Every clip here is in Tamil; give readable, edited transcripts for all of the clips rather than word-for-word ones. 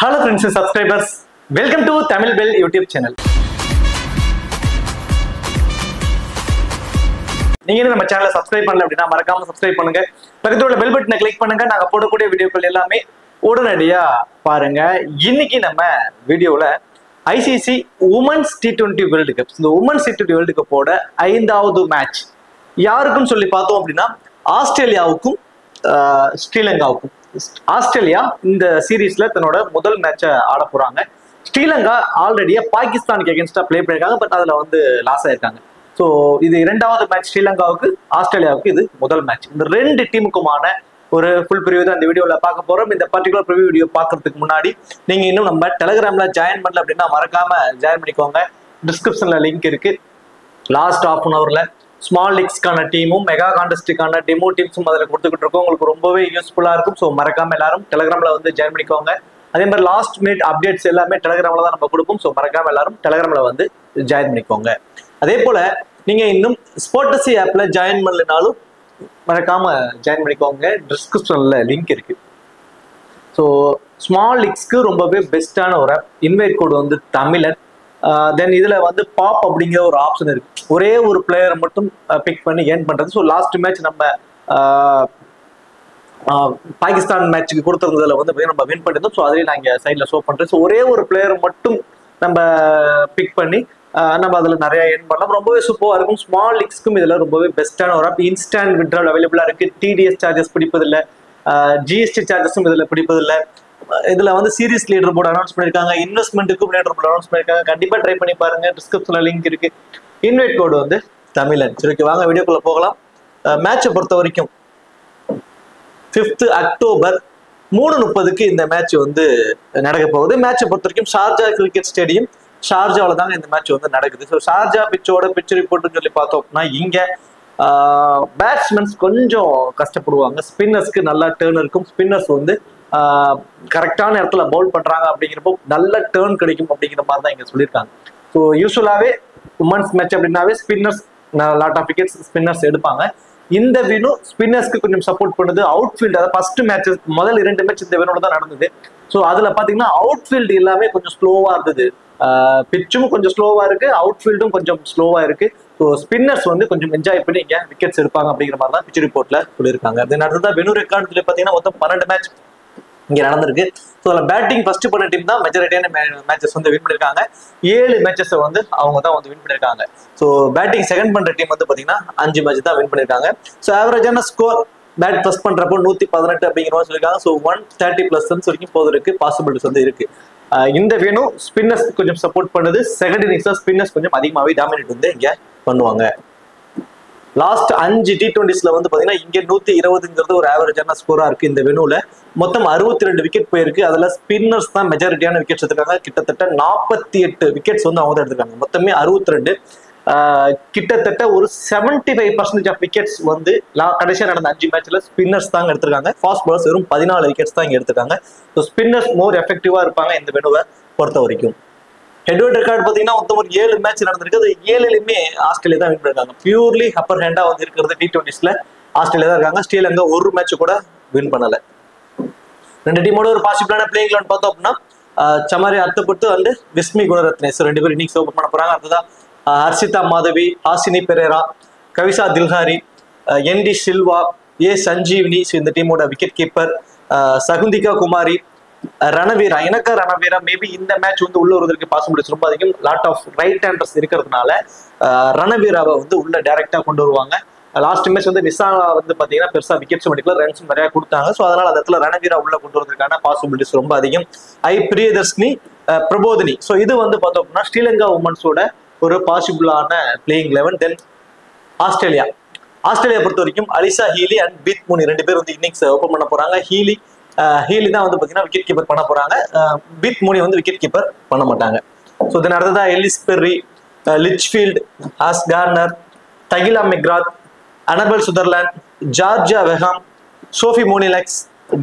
Hello friends and subscribers, welcome to Tamil Bell YouTube channel. நீங்க நம்ம சேனலை சப்ஸ்கிரைப் பண்ணல அப்படின்னா மறக்காம சப்ஸ்கிரைப் பண்ணுங்க. பக்கத்துல உள்ள பெல் பட்டனை கிளிக் பண்ணுங்க. நாங்க போடக்கூடிய வீடியோக்கள் எல்லாமே உடனடியா பாருங்க. இன்னைக்கு நம்ம வீடியோல ICC women's T20 world cup, இந்த உமன்ஸ் T20 வேர்ல்டு கப்போட 5வது மேட்ச் யாருக்குன்னு சொல்லி பார்த்தோம் அப்படின்னா ஆஸ்திரேலியாவுக்கும் ஸ்ரீலங்காவுக்கும். ஆஸ்திரேலியா இந்த சீரீஸ்ல தன்னோட முதல் மேட்சை ஆட போறாங்க. ஸ்ரீலங்கா ஆல்ரெடியா பாகிஸ்தானுக்கு எகென்ஸ்டா பிளே பண்ணிருக்காங்க, பட் அதுல லாஸ் ஆயிருக்காங்க. ஸோ இது 2வது மேட்ச் ஸ்ரீலங்காவுக்கு, ஆஸ்திரேலியாவுக்கு இது முதல் மேட்ச். இந்த 2 டீமுக்குமான ஒரு ஃபுல் ப்ரிவியூ தான் இந்த வீடியோல பார்க்க போறோம். இந்த பர்டிகுலர் ப்ரிவியூ வீடியோ பார்க்கறதுக்கு முன்னாடி நீங்க இன்னும் நம்ம டெலிகிராம்ல ஜாயின் பண்ணல அப்படின்னா மறக்காம ஜாயின் பண்ணிக்கோங்க. டிஸ்கிரிப்ஷன்ல லிங்க் இருக்கு. லாஸ்ட் ½ அன் ஹவர்ல ஸ்மால் லீக்ஸ்க்கான டீமும் மெகா கான்டெஸ்டுக்கான டெமோ டீம்ஸும் அதில் கொடுத்துக்கிட்டு இருக்கோம். உங்களுக்கு ரொம்பவே யூஸ்ஃபுல்லா இருக்கும். ஸோ மறக்காம எல்லாரும் டெலிகிராம்ல ஜாயின் பண்ணிக்கோங்க. அதே மாதிரி லாஸ்ட் மினிட் அப்டேட்ஸ் எல்லாமே டெலிகிராம்ல தான் நம்ம கொடுப்போம். ஸோ மறக்காம எல்லாரும் டெலிகிராம்ல ஜாயின் பண்ணிக்கோங்க. அதே போல நீங்க இன்னும் ஸ்போர்டசி ஆப்ல ஜாயின் பண்ணலனாலும் மறக்காம ஜாயின் பண்ணிக்கோங்க. டிஸ்கிரிப்ஷன்ல லிங்க் இருக்கு. ஸோ ஸ்மால் லீக்ஸ்க்கு ரொம்பவே பெஸ்டான ஒரு ஆப். இன்வைட் கோடு தமிழன். தென் இதுல பாப் அப்படிங்கிற ஒரு ஆப்ஷன் இருக்கு. ஒரே ஒரு பிளேயரை மட்டும் பிக் பண்ணி ஏர்ன் பண்றது. ஸோ லாஸ்ட் மேட்ச் நம்ம பாகிஸ்தான் மேட்சுக்கு கொடுத்துருந்ததுல நம்ம வின் பண்ணிருந்தோம். ஸோ அதுலேயே நான் இங்கே சைட்ல ஷோ பண்றேன். ஸோ ஒரே ஒரு பிளேயரை மட்டும் நம்ம பிக் பண்ணி நம்ம அதில் நிறைய ஏர்ன் பண்ணலாம். ரொம்பவே சூப்பராக இருக்கும். ஸ்மால் லீக்ஸ்க்கும் இதில் ரொம்பவே பெஸ்ட்டான ஒரு ஆப். இன்ஸ்டன்ட் விட்ரால் அவைலபிளா இருக்கு. டிடிஎஸ் சார்ஜஸ் பிடிப்பதில்லை, ஜிஎஸ்டி சார்ஜஸும் இதில் பிடிப்பதில்லை. இதுல சீரிஸ் லீடர் போர்டு அனௌன்ஸ் பண்ணிருக்காங்க. இன்வெஸ்ட்மெண்ட்டுக்கும் லீடர் போர்டு அனௌன்ஸ் பண்ணிருக்காங்க. கண்டிப்பா ட்ரை பண்ணி பாருங்க. டிஸ்கிரிப்ஷன்ல லிங்க் இருக்கு. இன்வைட் கோடு தமிழன். சரி, வாங்க வீடியோக்குள்ள போகலாம். மேட்சை பொறுத்த வரைக்கும் 5th அக்டோபர் 3:30க்கு இந்த மேட்ச் நடக்க போகுது. மேட்சை பொறுத்த வரைக்கும் ஷார்ஜா கிரிக்கெட் ஸ்டேடியம் ஷார்ஜாவில் தாங்க இந்த மேட்ச் நடக்குது. ஸோ ஷார்ஜா பிச்சோட பிச் ரிப்போர்ட்னு சொல்லி பார்த்தோம்னா இங்க பேட்ஸ்மேன்ஸ் கொஞ்சம் கஷ்டப்படுவாங்க. ஸ்பின்னர்ஸ்க்கு நல்லா டேர்ன் இருக்கும். ஸ்பின்னர்ஸ் கரெக்டான இடத்துல பவுல் பண்றாங்க அப்படிங்கிறப்போ நல்ல டேர்ன் கிடைக்கும் அப்படிங்கிற மாதிரி தான் இங்க சொல்லியிருக்காங்க. ஸோ யூஸ்வலாவே உமன்ஸ் மேட்ச் அப்படின்னாவே spinners lot of wickets spinners எடுப்பாங்க. இந்த வினு ஸ்பின்னர்ஸ்க்கு கொஞ்சம் சப்போர்ட் பண்ணுது. அவுட்ஃபீல்டு, அதாவது ஃபர்ஸ்ட் மேட்ச் முதல் 2 மேட்ச் இந்த வினோட தான் நடந்தது. ஸோ அதுல பாத்தீங்கன்னா அவுட்ஃபீல்டு எல்லாமே கொஞ்சம் ஸ்லோவா இருந்தது. பிச்சும் கொஞ்சம் ஸ்லோவா இருக்கு, அவுட்ஃபீல்டும் கொஞ்சம் ஸ்லோவா இருக்கு. ஸோ ஸ்பின்னர்ஸ் கொஞ்சம் என்ஜாய் பண்ணி இங்க விக்கெட்ஸ் எடுப்பாங்க அப்படிங்கிற மாதிரி தான் பிச் ரிப்போர்ட்ல சொல்லியிருக்காங்க. தென் அடுத்ததான் வெனு ரெக்கார்டு பாத்தீங்கன்னா மொத்தம் 12 மேட்ச் இங்க நடந்திருக்கு. ஸோ அதில் பேட்டிங் ஃபர்ஸ்ட் பண்ண டீம் தான் மெஜாரிட்டியான மேட்சஸ் வின் பண்ணிருக்காங்க. 7 மேட்சஸ் அவங்க தான் வின் பண்ணிருக்காங்க. ஸோ பேட்டிங் செகண்ட் பண்ற டீம் பாத்தீங்கன்னா 5 மேட்ச் தான் வின் பண்ணிருக்காங்க. ஸோ ஆவரேஜான ஸ்கோர் பேட் ஃபர்ஸ்ட் பண்றப்போ 118 அப்படிங்கிற மாதிரி சொல்லியிருக்காங்க. ஸோ 130 பிளஸ் வரைக்கும் போவதற்கு பாசிபிலிட்டிஸ் இருக்கு. இந்த வேணும் ஸ்பின்னர்ஸ் கொஞ்சம் சப்போர்ட் பண்ணுது. செகண்ட் இன்னிங்ஸ்ல ஸ்பின்னர்ஸ் கொஞ்சம் அதிகமாகவே டாமினேட் இங்க பண்ணுவாங்க. லாஸ்ட் 5 T20ஸ்ல பாத்தீங்கன்னா இங்க 120ங்கிறது ஒரு ஆவரேஜான ஸ்கோரா இருக்கு. இந்த வெனுல மொத்தம் 62 விக்கெட் போயிருக்கு. அதுல ஸ்பின்னர்ஸ் தான் மெஜாரிட்டியான விக்கெட்ஸ் எடுத்திருக்காங்க. கிட்டத்தட்ட 48 விக்கெட்ஸ் அவங்க தான் எடுத்திருக்காங்க. மொத்தமே 62. கிட்டத்தட்ட ஒரு 75% ஆஃப் விக்கெட்ஸ் கடைசியா நடந்த 5 மேட்ச்ல ஸ்பின்னர்ஸ் தாங்க எடுத்திருக்காங்க. ஃபாஸ்ட் பாலர்ஸ் வெறும் 14 விக்கெட்ஸ் தான் இங்க எடுத்திருக்காங்க. ஸோ ஸ்பின்னர்ஸ் மோர் எஃபெக்டிவா இருப்பாங்க இந்த வெனுவை பொறுத்த வரைக்கும். ஹெட்வர்ட் ரெக்கார்டு பாத்தீங்கன்னா மொத்தம் ஒரு 7 மேட்ச் நடந்திருக்கு. அது 7லுமே ஆஸ்திரேலியா தான் வின் பண்ணிருக்காங்க. பியூர்லி அப்பர் ஹேண்டா இருக்கிறது T20ஸ்ல ஆஸ்திரேலியா தான் இருக்காங்க. ஸ்ரீலங்கா ஒரு மேட்ச் கூட வின் பண்ணல. 2 டீமோட ஒரு பாசிபிளான பிளேயிங் லெவன் பார்த்தோம் அப்படின்னா சமாரி அர்த்தப்பட்டு விஸ்மி குணரத்னே 2 பேர் இன்னிங்ஸ் ஓபன் பண்ண போறாங்க. அடுத்ததான் ஹர்ஷிதா மாதவி, ஹாசினி பெரேரா, கவிசா தில்ஹாரி, என்டி சில்வா, சஞ்சீவினி இந்த டீமோட விக்கெட் கீப்பர், சகுந்திகா குமாரி, ரணவீரா. எனக்கு ரணவீரா மேபி இந்த மேட்ச் உள்ள வருவதற்கு பாசிபிலிட்டிஸ் ரொம்ப அதிகம். லாட் ஆஃப் ரைட் ஹேண்டர்ஸ் இருக்கிறதுனால ரணவீராவை உள்ள டைரக்டா கொண்டு வருவாங்க. லாஸ்ட் மேட்ச் நிசா பாத்தீங்கன்னா பெருசா விக்கெட்ஸ் எடுக்கல, ரன்ஸும் நிறைய கொடுத்தாங்க. ஸோ அதனால அந்த இடத்துல ரணவீரா உள்ள கொண்டு வரதுக்கான பாசிபிலிட்டிஸ் ரொம்ப அதிகம். பிரியதர்ஷினி, பிரபோதினி. ஸோ இது பார்த்தோம் அப்படின்னா ஸ்ரீலங்கா உமன்ஸோட ஒரு பாசிபிளான பிளேயிங் லெவன். தென் ஆஸ்திரேலியா பொறுத்த வரைக்கும் Alyssa Healy and Beth Mooney 2 பேர் இன்னிங்ஸ் ஓபன் பண்ண போறாங்க. ஹீலி தான் பாத்தீங்கன்னா விக்கெட் கீப்பர் பண்ண போறாங்க. பீத் மூனி விக்கெட் கீப்பர் பண்ண மாட்டாங்க. ஸோ தென் அடுத்ததா Ellyse Perry, Litchfield, Ash Gardner, Tahlia McGrath, Annabel Sutherland, Georgia Wareham, Sophie Molineux,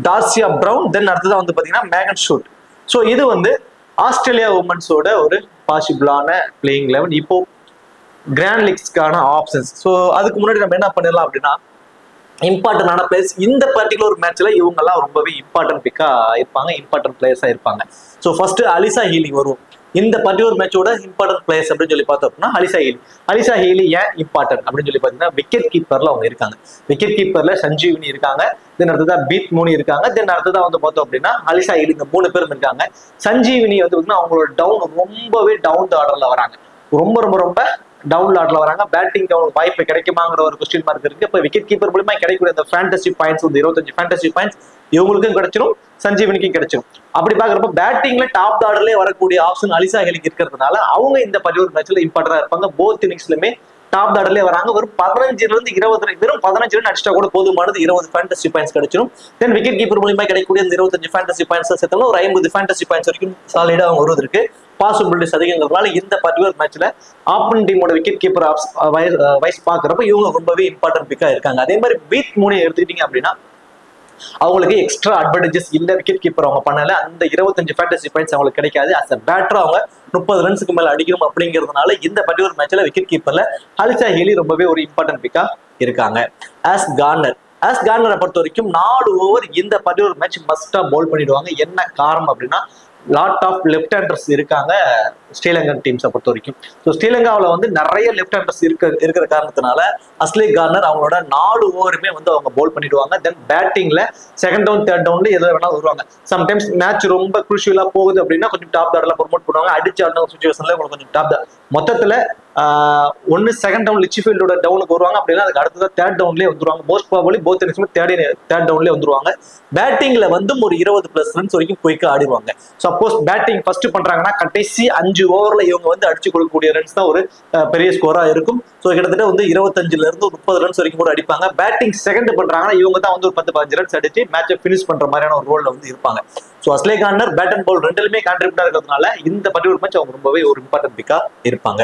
Darcie Brown. Then அடுத்ததா பாத்தீங்கன்னா மேகன் ஷூட். ஸோ இது ஆஸ்திரேலியா உமன்ஸோட ஒரு பாசிபிளான பிளேயிங் லெவன். இப்போ கிராண்ட் லீக்ஸ்க்கான ஆப்ஷன்ஸ். ஸோ அதுக்கு முன்னாடி நம்ம என்ன பண்ணிடலாம் அப்படின்னா இம்பார்ட்டன்டான பிளேயர்ஸ். இந்த பர்டிகுலர் மேட்ச்ல இவங்கெல்லாம் ரொம்பவே இம்பார்ட்டன்ட் பிக்கா இருப்பாங்க, இம்பார்ட்டன்ட் பிளேயர்ஸா இருப்பாங்க. ஸோ ஃபர்ஸ்ட் அலிசா ஹீலி வருவோம். இந்த பர்டிகுலர் மேட்சோட இம்பார்ட்டன்ட் பிளேயர்ஸ் அப்படின்னு சொல்லி பார்த்தோம் அப்படின்னா அலிசா ஹீலி ஏன் இம்பார்ட்டன்ட் அப்படின்னு சொல்லி பார்த்தீங்கன்னா விக்கெட் கீப்பர்ல அவங்க இருக்காங்க. விக்கெட் கீப்பர்ல சஞ்சீவினி இருக்காங்க, தென் அடுத்ததான் பீத் மூனி இருக்காங்க, தென் அடுத்ததான் வந்து பார்த்தோம் அப்படின்னா அலிசா ஹீலி. இந்த 3 பேரும் இருக்காங்க. சஞ்சீவினி வந்து பார்த்தீங்கன்னா அவங்களோட டவுன் ரொம்பவே டவுன் த ஆர்டர்ல வராங்க, ரொம்ப ரொம்ப ரொம்ப டவுன் ஆர்டர்ல வராங்க. பேட்டிங் அவங்களுக்கு வாய்ப்பு கிடைக்குமாங்கிற ஒரு கொஸ்டின் மார்க் இருக்கு. இப்போ விக்கெட் கீப்பர் மூலமா கிடைக்கக்கூடிய அந்த ஃபேண்டசி பாயிண்ட்ஸ் வந்து 25 ஃபேண்டசி பாயிண்ட்ஸ் இவங்களுக்கும் கிடைச்சிடும், சஞ்சீவனிக்கும் கிடைச்சிடும். அப்படி பாக்குறப்ப பேட்டிங்ல டாப் ஆர்டர்லயே வரக்கூடிய ஆப்ஷன் அலிசா ஹீலிக்கு இருக்கிறதுனால அவங்க இந்த 11 மேட்ச்ல இம்பார்ட்டன்டா இருப்பாங்க. போத் இன்னிங்ஸ்லுமே டாப் ஆர்டர்லயே வராங்க. ஒரு 15 இருந்து 20 வெறும் 15 ரன் அடிச்சா கூட போதுமானது 20 ஃபேண்டசி பாயிண்ட்ஸ் கிடைச்சிடும். தென் விக்கெட் கீப்பர் மூலமா கிடைக்கக்கூடிய 25 ஃபேண்டசி பாயிண்ட்ஸ் சேர்த்தாலும் ஒரு 50 ஃபேண்டசி பாயிண்ட்ஸ் வரைக்கும் சாலிடா அவங்க வருவதற்கு பாசிபிலிட்டிஸ் அதிகங்கிறதுனால இந்த பர்டிகுலர் மேட்ச்ல ஆப்பன் டீமோட விக்கெட் கீப்பர் வைஸ் பாக்குறப்ப இவங்க ரொம்பவே இம்பார்ட்டன்ட் பிக்கா இருக்காங்க. அதே மாதிரி பீத் மூணு எடுத்துக்கிட்டீங்க அப்படின்னா அவங்களுக்கு எக்ஸ்ட்ரா அட்வான்டேஜஸ் இல்ல, விக்கெட் கீப்பர் அவங்க பண்ணல, அந்த 25 ஃபேண்டசி பாயிண்ட்ஸ் அவங்களுக்கு கிடைக்காது. அஸ் அ பேட்டர் அவங்க 30 ரன்ஸுக்கு மேல அடிக்கணும் அப்படிங்கிறதுனால இந்த பர்டிகுலர் மேட்ச்ல விக்கெட் கீப்பர்ல அலிசா ஹீலி ரொம்பவே ஒரு இம்பார்ட்டன்ட் பிக்கா இருக்காங்க. ஆஸ் கார்னரை பொறுத்த வரைக்கும் 4 ஓவர் இந்த பர்டிகுலர் மேட்ச் மஸ்டா பவுல் பண்ணிடுவாங்க. என்ன காரணம் அப்படின்னா லாட் ஆஃப் லெஃப்ட் ஹேண்டர்ஸ் இருக்காங்க ஸ்ரீலங்கன் டீம்ஸை பொறுத்த வரைக்கும். ஸோ ஸ்ரீலங்காவில் வந்து நிறைய லெஃப்ட் ஹேண்டர்ஸ் இருக்கிற காரணத்தினால அஸ்லே கார்னர் அவங்களோட 4 ஓவருமே வந்து அவங்க பவுல் பண்ணிடுவாங்க. தென் பேட்டிங்ல செகண்ட் டவுன் தேர்ட் டவுன்ல எதுல வேணாலும் வருவாங்க. சம்டைம்ஸ் மேட்ச் ரொம்ப குரூஷியலா போகுது அப்படின்னா கொஞ்சம் டாப் ஆர்டர்ல ப்ரொமோட் பண்ணுவாங்க. அடிச்சு ஆடின சுச்சுவேஷன்ல உங்களுக்கு கொஞ்சம் டாப் மொத்தத்துல ஒன்னு செகண்ட் டவுன் லிச்சிஃபீல்டோட டவுனுக்கு வருவாங்க, அப்படின்னா அதுக்கு அடுத்தது தேர்ட் டவுன்லேயே வந்துருவாங்க. மோஸ்ட் ப்ராபபிலி போத் இன்னிங்ஸ்மே தேர்ட் டவுன்லேயே வந்துருவாங்க. பேட்டிங்ல வந்து ஒரு 20+ ரன்ஸ் வரைக்கும் குயிக்கா ஆடிடுவாங்க. சப்போஸ் பேட்டிங் ஃபர்ஸ்ட் பண்றாங்கன்னா கடைசி 5 ஓவர்ல இவங்க வந்து அடிச்சு கொடுக்கக்கூடிய ரன்ஸ் தான் ஒரு பெரிய ஸ்கோரா இருக்கும். ஸோ கிட்டத்தட்ட வந்து 25ல இருந்து 30 ரன்ஸ் வரைக்கும் கூட அடிப்பாங்க. பேட்டிங் செகண்ட் பண்றாங்கன்னா இவங்க தான் வந்து ஒரு 10-15 ரன்ஸ் அடிச்சு மேட்சை பினிஷ் பண்ற மாதிரியான ஒரு ரோல்ல வந்து இருப்பாங்க. So Ashleigh Gardner bat and bowl ரெண்டுலுமே கான்ட்ரிபியூட்டா இருக்கிறதுனால இந்த பர்டிகுலர் மேட்ச் அவங்க ரொம்பவே ஒரு இம்பார்ட்டன்ட் பிக்கா இருப்பாங்க.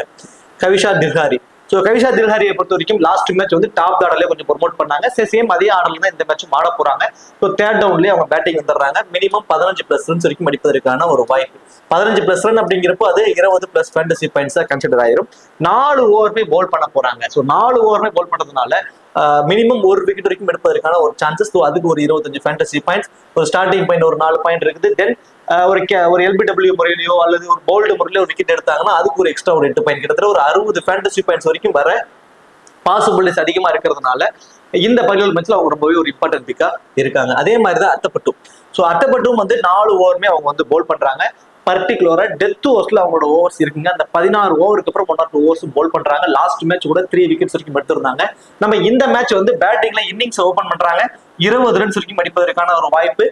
கவிஷா தில்ஹாரி. ஸோ கவிஷா தில்ஹாரியை பொறுத்த வரைக்கும் லாஸ்ட் மேட்ச் வந்து டாப் ஆர்டர்லேயே கொஞ்சம் ப்ரொமோட் பண்ணாங்க. சேம் அதே ஆர்டர்ல தான் இந்த மேட்ச் ஆட போறாங்க. ஸோ தேர்ட் டவுன்லேயே அவங்க பேட்டிங் வந்துடுறாங்க. மினிமம் 15+ ரன்ஸ் வரைக்கும் அடிப்பதற்கான ஒரு வாய்ப்பு. 15+ ரன் அப்படிங்கிறப்போ அது 20+ ஃபேண்டசி பாயிண்ட்ஸா கன்சிடர் ஆயிரும். 4 ஓவருமே பவுல் பண்ண போறாங்க. ஸோ 4 ஓவருமே பவுல் பண்றதுனால மினிமம் 1 விக்கெட் வரைக்கும் எடுப்பதற்கான ஒரு சான்சஸ். அதுக்கு ஒரு 25 ஃபேண்டசி பாயிண்ட்ஸ், ஒரு ஸ்டார்டிங் பாயிண்ட் ஒரு 4 பாயிண்ட் இருக்குது. தென் ஒரு எல்பிடபிள்யூ முறையிலையோ அல்லது ஒரு போல்டு முறையில ஒரு விக்கெட் எடுத்தாங்கன்னா அதுக்கு ஒரு எக்ஸ்ட்ரா ஒரு 8 பாயிண்ட், கிட்டத்தட்ட ஒரு 60 ஃபேண்டசி பாயிண்ட்ஸ் வரைக்கும் வர பாசிபிலிட்டிஸ் அதிகமா இருக்கிறதுனால இந்த பர்டிகுலர் மேட்ச்ல அவங்க ரொம்பவே ஒரு இம்பார்ட்டன்ட் பிக்கா இருக்காங்க. அதே மாதிரி தான் அட்டப்பட்டும். ஸோ அட்டப்பட்டும் வந்து 4 ஓவருமே அவங்க வந்து பவுல் பண்றாங்க. பர்டிகுலரா டெத் ஓவர்ஸ்ல அவங்களோட ஓவர்ஸ் இருக்குங்க. அந்த 16 ஓவருக்கு அப்புறம் 1 or 2 ஓவர்ஸ் பவுல் பண்றாங்க. லாஸ்ட் மேட்ச் கூட 3 விக்கெட்ஸ் வரைக்கும் எடுத்திருந்தாங்க. நம்ம இந்த மேட்ச் வந்து பேட்டிங்ல இன்னிங்ஸ் ஓபன் பண்றாங்க. 20 ரன்ஸ் வரைக்கும் அடிப்பதற்கான ஒரு வாய்ப்பு.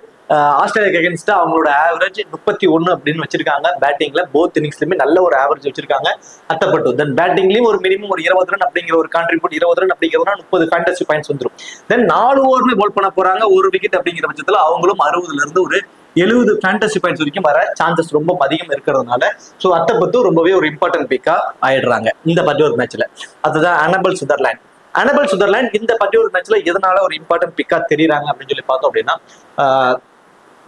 ஆஸ்திரேலியாக்கு அகேன்ஸ்டா அவங்களோட ஆவரேஜ் 31 அப்படின்னு வச்சிருக்காங்க. பேட்டிங்ல போத் இன்னிங்ஸ்லயுமே நல்ல ஒரு ஆவரேஜ் வச்சிருக்காங்க அட்டப்பட்டு. தென் பேட்டிங்லயும் ஒரு மினிமம் ஒரு 20 ரன் அப்படிங்கிற ஒரு கான்ட்ரிபியூட், 20 ரன் அப்படிங்கிறதுனா 30 ஃபேண்டசி பாயிண்ட்ஸ் வந்துடும். தென் 4 ஓவருமே பவுல் பண்ண போறாங்க. ஒரு விக்கெட் அப்படிங்கிற பட்சத்துல அவங்களும் 60ல இருந்து ஒரு 70 ஃபேண்டசி பாயிண்ட்ஸ் வரைக்கும் வர சான்சஸ் ரொம்ப அதிகம் இருக்கிறதுனால ஸோ அட்டப்பட்டு ரொம்பவே ஒரு இம்பார்ட்டன்ட் பிக்கா ஆயிடுறாங்க இந்த பர்டிகுலர் மேட்ச்ல. அதுதான் அனபல் சுதர்லாண்ட் இந்த பர்டிகுலர் மேட்ச்ல எதனால ஒரு இம்பார்ட்டன்ட் பிக்கா தெரியுறாங்க அப்படின்னு சொல்லி பார்த்தோம் அப்படின்னா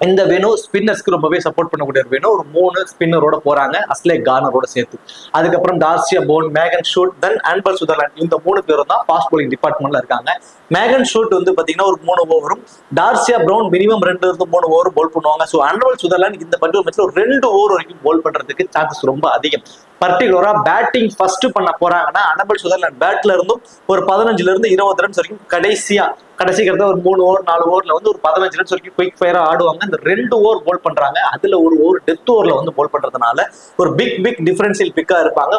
இந்த வேணு ஸ்பின்னர்ஸ்க்கு ரொம்பவே சப்போர்ட் பண்ணக்கூடிய ஒரு வேணு ஒரு 3 ஸ்பின்னரோட போறாங்க அஸ்லே கார்னரோட சேர்த்து. அதுக்கப்புறம் டார்சியா போன், மேகன் ஷூட், தென் அன்பல் சுதர்லாண்ட், இந்த 3 பேரும் தான் ஃபாஸ்ட் பவுலிங் டிபார்ட்மெண்ட்ல இருக்காங்க. மேகன் ஷூட் வந்து பாத்தீங்கன்னா ஒரு 3 ஓவரும், Darcie Brown minimum 2 to 3 over bowl பண்ணுவாங்க. ஸோ அன்பல் சுதர்லாண்ட் இந்த பர்டிகுலர் மேட்ச்ல ஒரு 2 ஓவர் வரைக்கும் பவுல் பண்றதுக்கு சான்சஸ் ரொம்ப அதிகம். பர்டிகுலரா பேட்டிங் ஃபர்ஸ்ட் பண்ண போறாங்கன்னா அனபல் சுதர்லாண்ட் பேட்ல இருந்தும் ஒரு 15ல இருந்து 20 ரன்ஸ் வரைக்கும் கடைசிக்கிறத ஒரு 3 ஓவர் 4 ஓவர்ல வந்து ஒரு 15 ரன்ஸ் வரைக்கும் குயிக் ஃபயரா ஆடுவாங்க. இந்த 2 ஓவர் பவுல் பண்றாங்க. அதுல ஒரு ஓவர் டெத் ஓவர்ல வந்து பவுல் பண்றதுனால ஒரு பிக் டிஃபரன்ஷியல் பிக்கா இருப்பாங்க.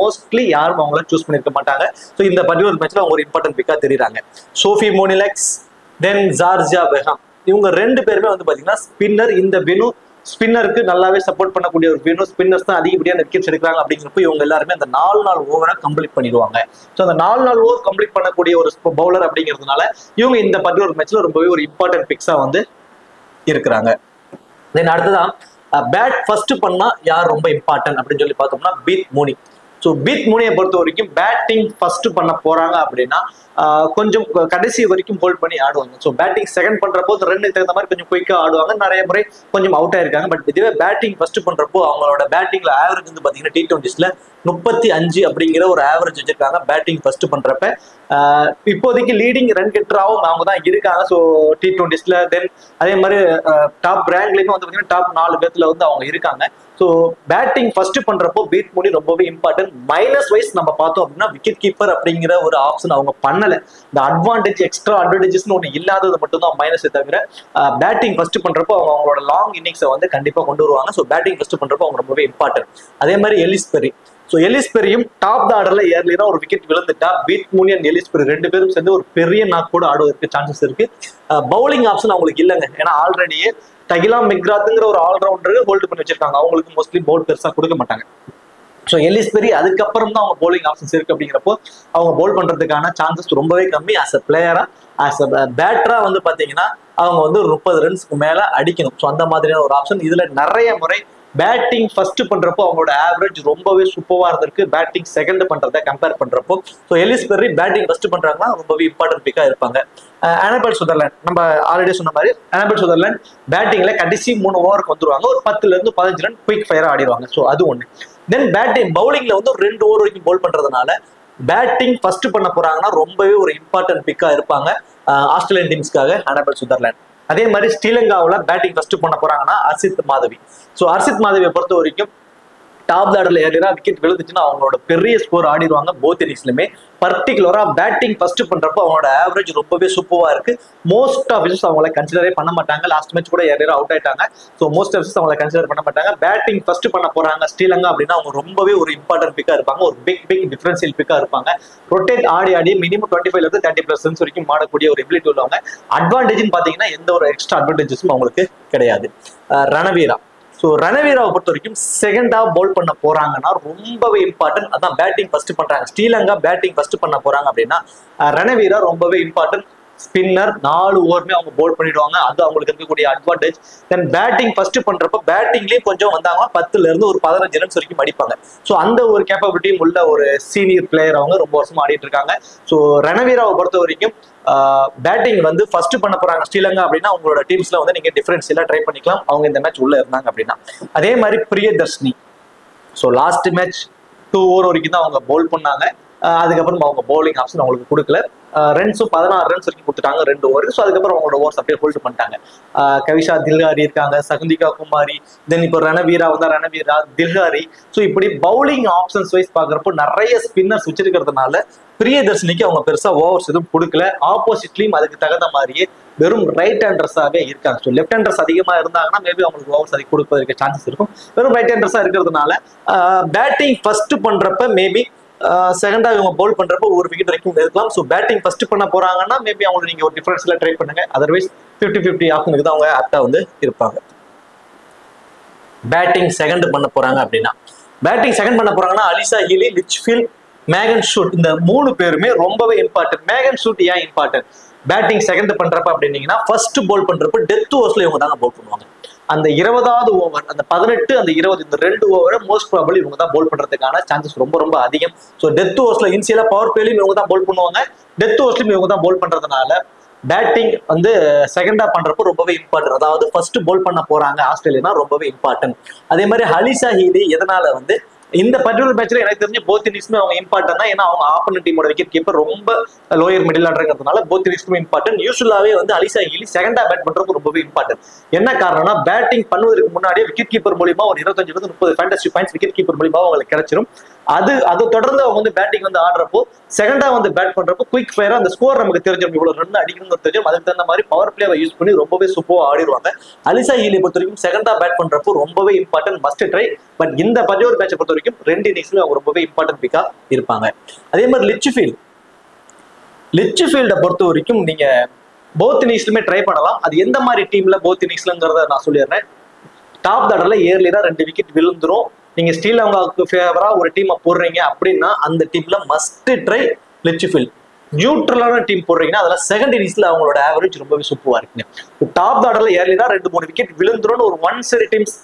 மோஸ்ட்லி யாரும் அவங்கள சூஸ் பண்ணிருக்க மாட்டாங்க. ஸோ இந்த பர்டிகுலர் மேட்ச்ல அவங்க ஒரு இம்பார்ட்டன்ட் பிக்கா தெரியுறாங்க. சோஃபி மோனிலெக்ஸ், தென் ஜார்ஜியா பெஹாம், இவங்க 2 பேருமே வந்து பாத்தீங்கன்னா ஸ்பின்னர். இந்த வெனு ஸ்பின்னருக்கு நல்லாவே சப்போர்ட் பண்ணக்கூடிய ஒரு வேணும். ஸ்பின்னர்ஸ் தான் அதிகப்படியான விக்கெட்ஸ் எடுக்கிறாங்க அப்படிங்கிறப்ப இவங்க எல்லாருமே அந்த 4 ஓவரை கம்ப்ளீட் பண்ணிடுவாங்க. ஸோ அந்த 4 ஓவர் கம்ப்ளீட் பண்ணக்கூடிய ஒரு பவுலர் அப்படிங்கிறதுனால இவங்க இந்த பர்டிகுலர் மேட்ச்ல ரொம்பவே ஒரு இம்பார்ட்டன்ட் பிக்ஸா வந்து இருக்கிறாங்க. தென் அடுத்ததான் பேட் ஃபர்ஸ்ட் பண்ணா யார் ரொம்ப இம்பார்ட்டன்ட் அப்படின்னு சொல்லி பார்த்தோம்னா பீத் மூனி. ஸோ பீத் முனியை பொறுத்த வரைக்கும் பேட்டிங் ஃபர்ஸ்ட் பண்ண போறாங்க அப்படின்னா கொஞ்சம் கடைசி வரைக்கும் ஹோல்ட் பண்ணி ஆடுவாங்க. ஸோ பேட்டிங் செகண்ட் பண்றப்போ ரன்னுக்கு தகுந்த மாதிரி கொஞ்சம் குயிக்கா ஆடுவாங்க. நிறைய முறை கொஞ்சம் அவுட் ஆயிருக்காங்க. பட் இதுவே பேட்டிங் ஃபர்ஸ்ட் பண்றப்போ அவங்களோட பேட்டிங்ல ஆவரேஜ் வந்து பாத்தீங்கன்னா T20s 35 அப்படிங்கிற ஒரு ஆவரேஜ் வச்சிருக்காங்க பேட்டிங் ஃபர்ஸ்ட் பண்றப்ப. இப்போதைக்கு லீடிங் ரன் கெட்டராகவும் அவங்க தான் இருக்காங்க. ஸோ T20s தென் அதே மாதிரி டாப் ரேங்க்லயுமே வந்து பாத்தீங்கன்னா டாப் 4 பேர்த்துல வந்து அவங்க இருக்காங்க. ஸோ பேட்டிங் ஃபர்ஸ்ட் பண்றப்போ பீட் முனி ரொம்பவே இம்பார்ட்டன்ட். மைனஸ் வைஸ் நம்ம பார்த்தோம் அப்படின்னா விக்கெட் கீப்பர் அப்படிங்கிற ஒரு ஆப்ஷன் அவங்க பண்ணல. இந்த அட்வான்டேஜ் எக்ஸ்ட்ரா அட்வான்டேஜஸ்னு ஒன்று இல்லாதது மட்டும் தான் மைனஸ் தவிர பேட்டிங் ஃபர்ஸ்ட் பண்றப்போ அவங்களோட லாங் இன்னிங்ஸை வந்து கண்டிப்பா கொண்டு வருவாங்க. ஸோ பேட்டிங் ஃபர்ஸ்ட் பண்றப்போ அவங்க ரொம்பவே இம்பார்ட்டன்ட். அதே மாதிரி எலிஸ் பெரி. ஸோ எலிஸ் பெரியும் டாப் த ஆர்டர்ல ஏர்லியா ஒரு விக்கெட் விழுந்துட்டா Beth Mooney and Ellyse Perry 2 பேரும் சேர்ந்து ஒரு பெரிய நாக் கூட ஆடுவதற்கு சான்சஸ் இருக்கு. பவுலிங் ஆப்ஷன் அவங்களுக்கு இல்லைங்க. ஏன்னா ஆல்ரெடியே டகிலா மெக்ராத்ங்கிற ஒரு ஆல்ரவுண்டர் ஹோல்டு பண்ணி வச்சிருக்காங்க. அவங்களுக்கு மோஸ்ட்லி பவுல் பெருசா கொடுக்க மாட்டாங்க. ஸோ எலிஸ் பெரி அதுக்கப்புறம் தான் அவங்க பவுலிங் ஆப்ஷன்ஸ் இருக்கு. அப்படிங்கிறப்போ அவங்க பவுல் பண்றதுக்கான சான்சஸ் ரொம்பவே கம்மி. ஆஸ் அ பிளேயரா ஆஸ் அ பேட்டரா வந்து பாத்தீங்கன்னா அவங்க வந்து 30 ரன்ஸ்க்கு மேல அடிக்கணும். ஸோ அந்த மாதிரியான ஒரு ஆப்ஷன். இதுல நிறைய முறை பேட்டிங் ஃபர்ஸ்ட் பண்றப்போ அவங்களோட ஆவரேஜ் ரொம்பவே சூப்பரா இருந்திருக்கு பேட்டிங் செகண்ட் பண்றதை கம்பேர் பண்றப்போ. ஸோ எலிஸ் பெரி பேட்டிங் ஃபர்ஸ்ட் பண்றாங்கன்னா ரொம்பவே இம்பார்ட்டன்ட் பிக்கா இருப்பாங்க. அனபெல் சுதர்லாண்ட் நம்ம ஆல்ரெடி சொன்ன மாதிரி அனபெல் சுதர்லாண்ட் பேட்டிங்ல கடைசி 3 ஓவருக்கு வந்துருவாங்க. ஒரு 10 to 15 ரன் குயிக் ஃபயரா ஆடிடுவாங்க. ஸோ அது ஒண்ணு. தென் பேட்டிங் பவுலிங்ல வந்து ஒரு 2 ஓவர் வரைக்கும் பவுல் பண்றதுனால பேட்டிங் ஃபர்ஸ்ட் பண்ண போறாங்கன்னா ரொம்பவே ஒரு இம்பார்ட்டன்ட் பிக்கா இருப்பாங்க ஆஸ்திரேலியன் டீம்ஸ்க்காக அனபெல் சுதர்லாண்ட். அதே மாதிரி ஸ்ரீலங்காவில் பேட்டிங் ஃபர்ஸ்ட் பண்ண போறாங்கன்னா ஹர்ஷித் மாதவி. ஸோ ஹர்ஷித் மாதவியை பொறுத்த வரைக்கும் டாப் ஆர்டர்ல ஏறினா விக்கெட் விழுந்துச்சுன்னா அவங்களோட பெரிய ஸ்கோர் ஆடிடுவாங்க போத் இன்னிங்ஸ்லுமே. பர்டிகுலரா பேட்டிங் ஃபர்ஸ்ட் பண்றப்போ அவங்களோட ஆவரேஜ் ரொம்பவே சூப்பரா இருக்கு. மோஸ்ட் ஆஃப் விசஸ் அவங்களை கன்சிடரே பண்ண மாட்டாங்க. லாஸ்ட் மேட்ச் கூட ஏறியா அவுட் ஆயிட்டாங்க. ஸோ மோஸ்ட் ஆஃப் விசஸ் அவங்களை கன்சிடர் பண்ண மாட்டாங்க. பேட்டிங் ஃபர்ஸ்ட் பண்ண போறாங்க ஸ்ரீலங்கா அப்படின்னா அவங்க ரொம்பவே ஒரு இம்பார்ட்டன்ட் பிக்கா இருப்பாங்க. ஒரு பிக் டிஃபரன்சியல் பிக்கா இருப்பாங்க. Rotate Aadi minimum 25 to 30+ runs வரைக்கும் ஆடக்கூடிய ஒரு எபிலிட்டி உள்ளவங்க. அட்வான்டேஜ்னு பாத்தீங்கன்னா எந்த ஒரு எக்ஸ்ட்ரா அட்வான்டேஜஸும் அவங்களுக்கு கிடையாது. ரணவீரா. ஸோ ரணவீராவை பொறுத்த வரைக்கும் செகண்ட் ஹாஃப் பவுல் பண்ண போறாங்கன்னா ரொம்பவே இம்பார்ட்டன்ட். அதான் பேட்டிங் ஃபர்ஸ்ட் பண்றாங்க. ஸ்ரீலங்கா பேட்டிங் ஃபர்ஸ்ட் பண்ண போறாங்க அப்படின்னா ரணவீரா ரொம்பவே இம்பார்ட்டன்ட். ஸ்பின்னர் 4 ஓவருமே அவங்க பவுல் பண்ணிடுவாங்க. அது அவங்களுக்கு இருக்கக்கூடிய அட்வான்டேஜ். தென் பேட்டிங் ஃபர்ஸ்ட் பண்றப்ப பேட்டிங்லயும் கொஞ்சம் வந்தாங்கன்னா 10 to 15 ரன்ஸ் வரைக்கும் அடிப்பாங்க. ஸோ அந்த ஒரு கேப்பபிலிட்டியும் உள்ள ஒரு சீனியர் பிளேயர் அவங்க ரொம்ப வருஷமா ஆடிட்டு இருக்காங்க. ஸோ ரணவீராவை பொறுத்த வரைக்கும் பேட்டிங் வந்து ஃபர்ஸ்ட் பண்ண போறாங்க ஸ்ரீலங்கா அப்படின்னா உங்களோட டீம்ஸ்ல வந்து நீங்க டிஃபரன்ஷியலா ட்ரை பண்ணிக்கலாம் அவங்க இந்த மேட்ச் உள்ள இருந்தாங்க அப்படின்னா. அதே மாதிரி Priyadarshini. So last match 2 over வரைக்கும் தான் அவங்க பவுல் பண்ணாங்க. அதுக்கப்புறம் அவங்க பவுலிங் ஆப்ஷன் அவங்களுக்கு கொடுக்கல. ரன்ஸும் 16 ரன்ஸ் வரைக்கும் கொடுத்துட்டாங்க 2 ஓவர். ஸோ அதுக்கப்புறம் அவங்களோட ஓவர்ஸ் அப்படியே ஹோல்டு பண்ணிட்டாங்க. கவிஷா தில்ஹாரி இருக்காங்க, சகுந்திகா குமாரி, தென் இப்போ ரணவீரா தில்ஹாரி. ஸோ இப்படி பவுலிங் ஆப்ஷன்ஸ் வைஸ் பாக்குறப்போ நிறைய ஸ்பின்னர்ஸ் வச்சிருக்கிறதுனால பிரியதர்ஷினிக்கு அவங்க பெருசா ஓவர்ஸ் எதுவும் கொடுக்கல. ஆப்போசிட்லயும் அதுக்கு தகுந்த மாதிரியே வெறும் ரைட் ஹேண்டர்ஸாவே இருக்காங்க. ஸோ லெஃப்ட் ஹேண்டர்ஸ் அதிகமா இருந்தாங்கன்னா மேபி அவங்களுக்கு ஓவர்ஸ் அதிகம் கொடுப்பதற்கு சான்சஸ் இருக்கும். வெறும் ரைட் ஹேண்டர்ஸா இருக்கிறதுனால பேட்டிங் ஃபர்ஸ்ட் பண்றப்ப மேபி செகண்ட் ஹாஃப் இவங்க பவுல் பண்றப்போ ஒரு விக்கெட் வரைக்கும் இருக்கலாம். ஸோ பேட்டிங் ஃபர்ஸ்ட் பண்ண போறாங்கன்னா மேபி அவங்களுக்கு நீங்க ஒரு டிஃபரன்ஸ்ல ட்ரை பண்ணுங்க. அதர்வைஸ் 50-50 ஆப்ஷனுக்கு தான் அவங்க ஆப்டா வந்து இருப்பாங்க. பேட்டிங் செகண்ட் பண்ண போறாங்க அப்படின்னா பேட்டிங் செகண்ட் பண்ண போறாங்கன்னா அலிசா ஹீலி, லிட்ச்ஃபீல்ட், மேகன் ஷூட் இந்த 3 பேருமே ரொம்பவே இம்பார்ட்டன்ட். மேகன் ஷூட் ஏன் இம்பார்ட்டன்ட் பேட்டிங் செகண்ட் பண்றப்ப அப்படின்னீங்கன்னா ஃபர்ஸ்ட் பவுல் பண்றப்ப டெத் ஓவர்ஸ்ல இவங்க தாங்க பவுல் பண்ணுவாங்க. அந்த 20வது ஓவர், அந்த 18, அந்த 20 இந்த 2 ஓவரை மோஸ்ட் ப்ராபபிலி இவங்க தான் பவுல் பண்றதுக்கான சான்சஸ் ரொம்ப அதிகம். ஸோ டெத் ஓவர்ஸ்ல இனிஷியலா பவர் பிளேலையும் இவங்க தான் பவுல் பண்ணுவாங்க. டெத் ஓவர்ஸ்லயும் இவங்க தான் பவுல் பண்றதுனால பேட்டிங் வந்து செகண்ட் ஹாஃப் பண்றப்போ ரொம்பவே இம்பார்ட்டன்ட். அதாவது ஃபர்ஸ்ட் பவுல் பண்ண போறாங்க ஆஸ்திரேலியா ரொம்பவே இம்பார்ட்டன்ட். அதே மாதிரி அலிசா ஹீலி எதனால வந்து இந்த பர்டிகுலர் மேட்ச்ல எனக்கு தெரிஞ்சு போத் இன்னிங்ஸ்மே அவங்க இம்பார்ட்டன்ட் தான். ஏன்னா அவங்க ஆப்போனன்ட் டீமோட விக்கெட் கீப்பர் ரொம்ப லோயர் மிடில் ஆர்டர்ங்கிறதுனால போத் இன்னிங்ஸ்மே இம்பார்ட்டன்ட். யூசுவலாவே வந்து Alyssa Healy second half bat பண்றதுக்கு ரொம்பவே இம்பார்ட்டன்ட். என்ன காரணம்னா பேட்டிங் பண்ணுவதற்கு முன்னாடியே விக்கெட் கீப்பர் மூலியமா ஒரு 25 to 30 fantasy points wicket keeper மூலியமா அவங்களுக்கு கிடைச்சிரும். அது தொடர்ந்து அவங்க வந்து பேட்டிங் வந்து ஆடுறப்போ செகண்ட் ஹாஃப் வந்து பேட் பண்றப்போ குயிக் ஃபயரா அந்த ஸ்கோர் நமக்கு தெரிஞ்சிடும், இவ்வளவு ரன் அடிக்கணும்னு தெரிஞ்சிடும். அதுக்கு தகுந்த மாதிரி பவர் பிளேவை யூஸ் பண்ணி ரொம்பவே சூப்பரா ஆடிடுவாங்க. அலிசா ஹீலியை பொறுத்த வரைக்கும் செகண்ட் ஹாஃப் பேட் பண்றப்போ ரொம்பவே இம்பார்ட்டன்ட், மஸ்ட் ட்ரை. பட் இந்த பர்டிகுலர் மேட்சை பொறுத்த வரைக்கும் 2 இன்னிங்ஸ்ல அவங்க ரொம்பவே இம்பார்ட்டன்ட் பிக்கா இருப்பாங்க. அதே மாதிரி லிட்ச்ஃபீல்டை பொறுத்த வரைக்கும் நீங்க போத் இன்னிங்ஸ்லுமே ட்ரை பண்ணலாம். அது எந்த மாதிரி டீம்ல போத் இன்னிங்ஸ்லங்கிறத நான் சொல்லிடுறேன். டாப் ஆர்டர்ல ஏர்லியா 2 விக்கெட் விழுந்துரும். நீங்க ஸ்ரீலங்காவுக்கு ஃபேவரா ஒரு டீமை போடுறீங்க அப்படின்னா அந்த டீம்ல மஸ்ட் ட்ரை லிட்ச்ஃபீல்ட். நியூட்ரலான டீம் போடுறீங்கன்னா அதுல செகண்ட் இன்னிங்ஸ்ல அவங்களோட ஆவரேஜ் ரொம்பவே சூப்பரா இருக்குங்க. டாப் ஆர்டர்ல ஏர்லியா 2-3 விக்கெட் விழுந்துரும் ஒரு 1 சரி டீம்ஸ்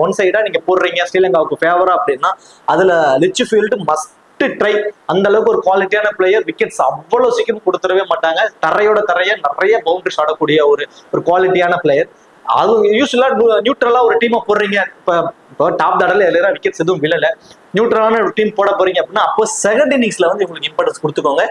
ஒன் சைடா நீங்க போடுறீங்க ஸ்ரீலங்காவுக்கு ஃபேவரா அப்படின்னா அதுல லிட்ச்ஃபீல்டு மஸ்ட் ட்ரை. அந்த அளவுக்கு ஒரு குவாலிட்டியான பிளேயர், விக்கெட்ஸ் அவ்வளவு சீக்கிரம் கொடுத்துடவே மாட்டாங்க, தரையோட தரைய நிறைய பவுண்டரிஸ் ஆடக்கூடிய ஒரு குவாலிட்டியான பிளேயர். அது யூஸ்வலா நியூட்ரலா ஒரு டீமை போடுறீங்க, இப்போ டாப் ஆர்டர்ல எல்லாரும் விக்கெட்ஸ் எதுவும் விழல, நியூட்ரலான ஒரு டீம் போட போறீங்க அப்படின்னா அப்போ செகண்ட் இன்னிங்ஸ்ல வந்து இவங்களுக்கு இம்பார்ட்டன்ஸ் கொடுத்துக்கோங்க.